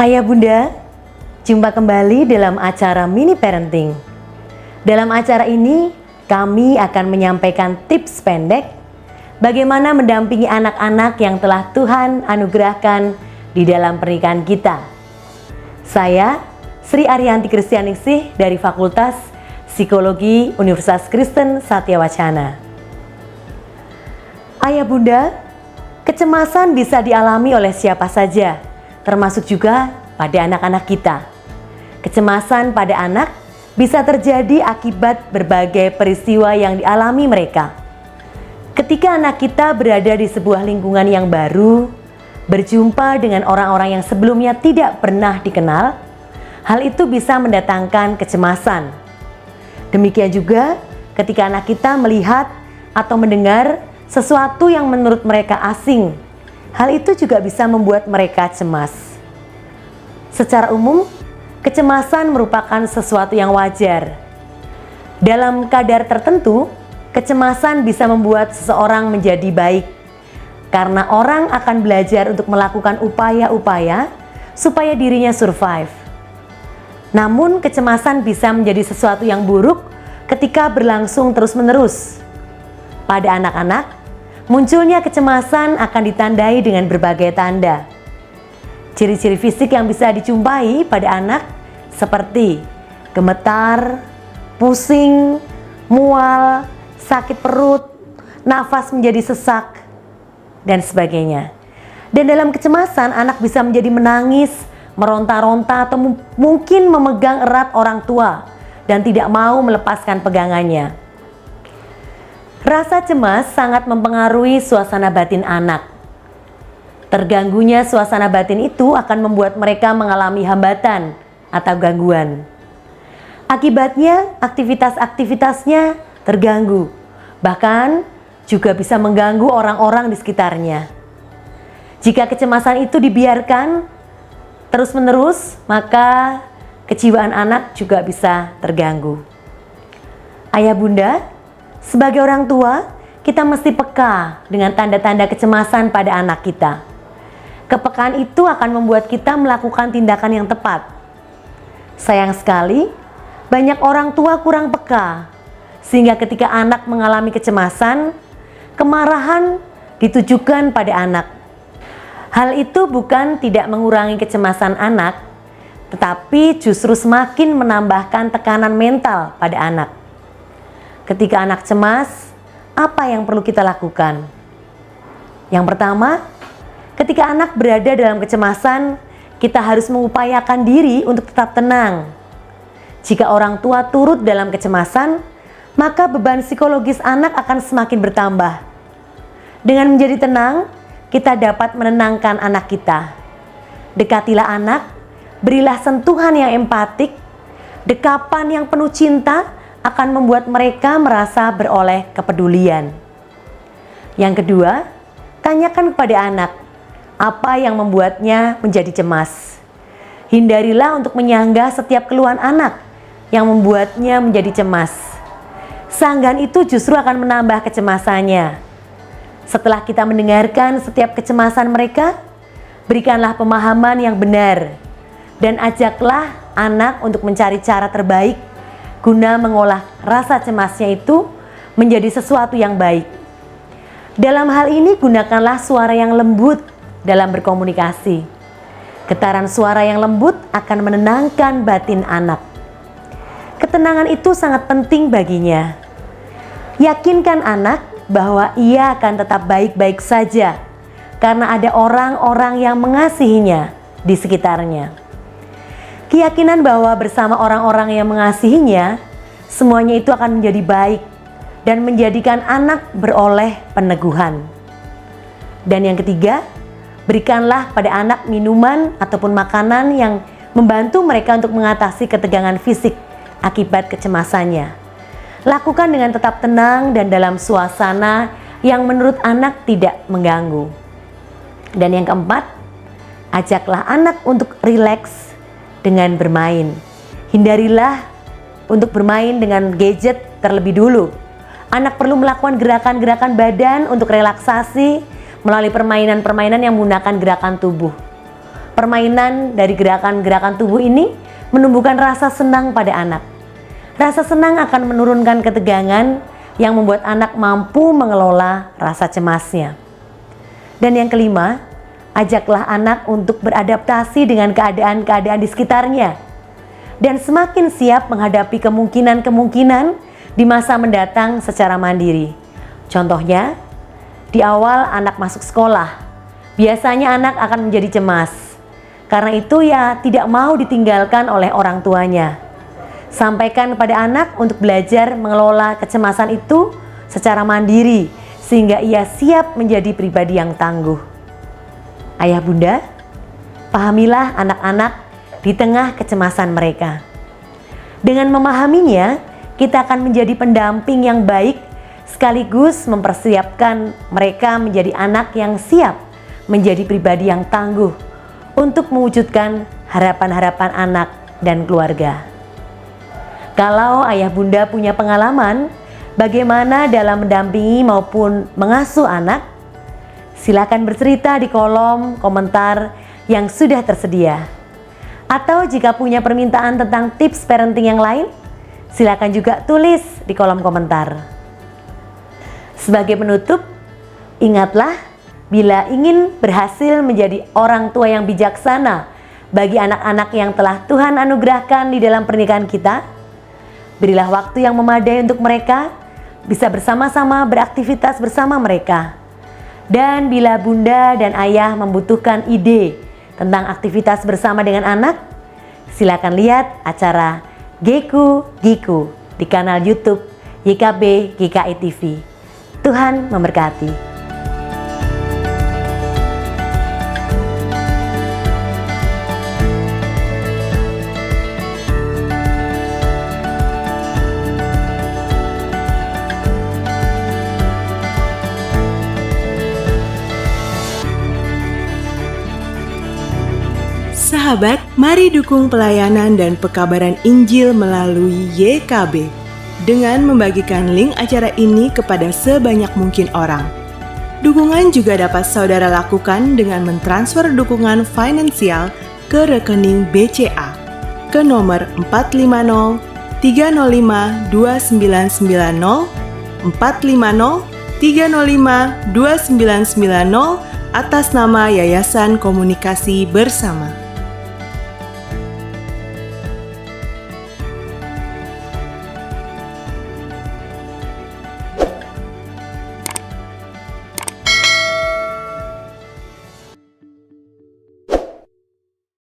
Ayah Bunda, jumpa kembali dalam acara Mini Parenting. Dalam acara ini, kami akan menyampaikan tips pendek bagaimana mendampingi anak-anak yang telah Tuhan anugerahkan di dalam pernikahan kita. Saya, Sri Ariyanti Kristianingsih dari Fakultas Psikologi Universitas Kristen Satyawacana. Ayah Bunda, kecemasan bisa dialami oleh siapa saja, termasuk juga pada anak-anak kita. Kecemasan pada anak bisa terjadi akibat berbagai peristiwa yang dialami mereka. Ketika anak kita berada di sebuah lingkungan yang baru, berjumpa dengan orang-orang yang sebelumnya tidak pernah dikenal, hal itu bisa mendatangkan kecemasan. Demikian juga ketika anak kita melihat atau mendengar sesuatu yang menurut mereka asing, hal itu juga bisa membuat mereka cemas. Secara umum, kecemasan merupakan sesuatu yang wajar. Dalam kadar tertentu, kecemasan bisa membuat seseorang menjadi baik, karena orang akan belajar untuk melakukan upaya-upaya supaya dirinya survive. Namun, kecemasan bisa menjadi sesuatu yang buruk ketika berlangsung terus-menerus. Pada anak-anak, munculnya kecemasan akan ditandai dengan berbagai tanda. Ciri-ciri fisik yang bisa dijumpai pada anak seperti gemetar, pusing, mual, sakit perut, nafas menjadi sesak, dan sebagainya. Dan dalam kecemasan, anak bisa menjadi menangis, meronta-ronta, atau mungkin memegang erat orang tua dan tidak mau melepaskan pegangannya. Rasa cemas sangat mempengaruhi suasana batin anak. Terganggunya suasana batin itu akan membuat mereka mengalami hambatan atau gangguan. Akibatnya, aktivitas-aktivitasnya terganggu, bahkan juga bisa mengganggu orang-orang di sekitarnya. Jika kecemasan itu dibiarkan terus-menerus, maka kejiwaan anak juga bisa terganggu. Ayah Bunda, sebagai orang tua, kita mesti peka dengan tanda-tanda kecemasan pada anak kita. Kepekaan itu akan membuat kita melakukan tindakan yang tepat. Sayang sekali, banyak orang tua kurang peka, sehingga ketika anak mengalami kecemasan, kemarahan ditujukan pada anak. Hal itu bukan tidak mengurangi kecemasan anak, tetapi justru semakin menambahkan tekanan mental pada anak. Ketika anak cemas, apa yang perlu kita lakukan? Yang pertama, ketika anak berada dalam kecemasan, kita harus mengupayakan diri untuk tetap tenang. Jika orang tua turut dalam kecemasan, maka beban psikologis anak akan semakin bertambah. Dengan menjadi tenang, kita dapat menenangkan anak kita. Dekatilah anak, berilah sentuhan yang empatik, dekapan yang penuh cinta akan membuat mereka merasa beroleh kepedulian. Yang kedua, tanyakan kepada anak, apa yang membuatnya menjadi cemas. Hindarilah untuk menyanggah setiap keluhan anak yang membuatnya menjadi cemas. Sanggahan itu justru akan menambah kecemasannya. Setelah kita mendengarkan setiap kecemasan mereka, berikanlah pemahaman yang benar dan ajaklah anak untuk mencari cara terbaik guna mengolah rasa cemasnya itu menjadi sesuatu yang baik. Dalam hal ini, gunakanlah suara yang lembut dalam berkomunikasi. Getaran suara yang lembut akan menenangkan batin anak. Ketenangan itu sangat penting baginya. Yakinkan anak bahwa ia akan tetap baik-baik saja karena ada orang-orang yang mengasihinya di sekitarnya. Keyakinan bahwa bersama orang-orang yang mengasihinya, semuanya itu akan menjadi baik dan menjadikan anak beroleh peneguhan. Dan yang ketiga, berikanlah pada anak minuman ataupun makanan yang membantu mereka untuk mengatasi ketegangan fisik akibat kecemasannya. Lakukan dengan tetap tenang dan dalam suasana yang menurut anak tidak mengganggu. Dan yang keempat, ajaklah anak untuk rileks dengan bermain. Hindarilah untuk bermain dengan gadget terlebih dulu. Anak perlu melakukan gerakan-gerakan badan untuk relaksasi melalui permainan-permainan yang menggunakan gerakan tubuh. Permainan dari gerakan-gerakan tubuh ini menumbuhkan rasa senang pada anak. Rasa senang akan menurunkan ketegangan yang membuat anak mampu mengelola rasa cemasnya. Dan yang kelima, ajaklah anak untuk beradaptasi dengan keadaan-keadaan di sekitarnya dan semakin siap menghadapi kemungkinan-kemungkinan di masa mendatang secara mandiri. Contohnya, di awal anak masuk sekolah, biasanya anak akan menjadi cemas. Karena itu ia tidak mau ditinggalkan oleh orang tuanya. Sampaikan pada anak untuk belajar mengelola kecemasan itu secara mandiri sehingga ia siap menjadi pribadi yang tangguh. Ayah bunda, pahamilah anak-anak di tengah kecemasan mereka. Dengan memahaminya, kita akan menjadi pendamping yang baik sekaligus mempersiapkan mereka menjadi anak yang siap menjadi pribadi yang tangguh untuk mewujudkan harapan-harapan anak dan keluarga. Kalau ayah bunda punya pengalaman bagaimana dalam mendampingi maupun mengasuh anak, silakan bercerita di kolom komentar yang sudah tersedia. Atau jika punya permintaan tentang tips parenting yang lain, silakan juga tulis di kolom komentar. Sebagai penutup, ingatlah bila ingin berhasil menjadi orang tua yang bijaksana bagi anak-anak yang telah Tuhan anugerahkan di dalam pernikahan kita, berilah waktu yang memadai untuk mereka bisa bersama-sama beraktivitas bersama mereka. Dan bila bunda dan ayah membutuhkan ide tentang aktivitas bersama dengan anak, silakan lihat acara Geku Giku di kanal YouTube YKB GKI TV. Tuhan memberkati. Sahabat, mari dukung pelayanan dan pekabaran Injil melalui YKB dengan membagikan link acara ini kepada sebanyak mungkin orang. Dukungan juga dapat saudara lakukan dengan mentransfer dukungan finansial ke rekening BCA ke nomor 450 305 2990 450 305 2990 atas nama Yayasan Komunikasi Bersama.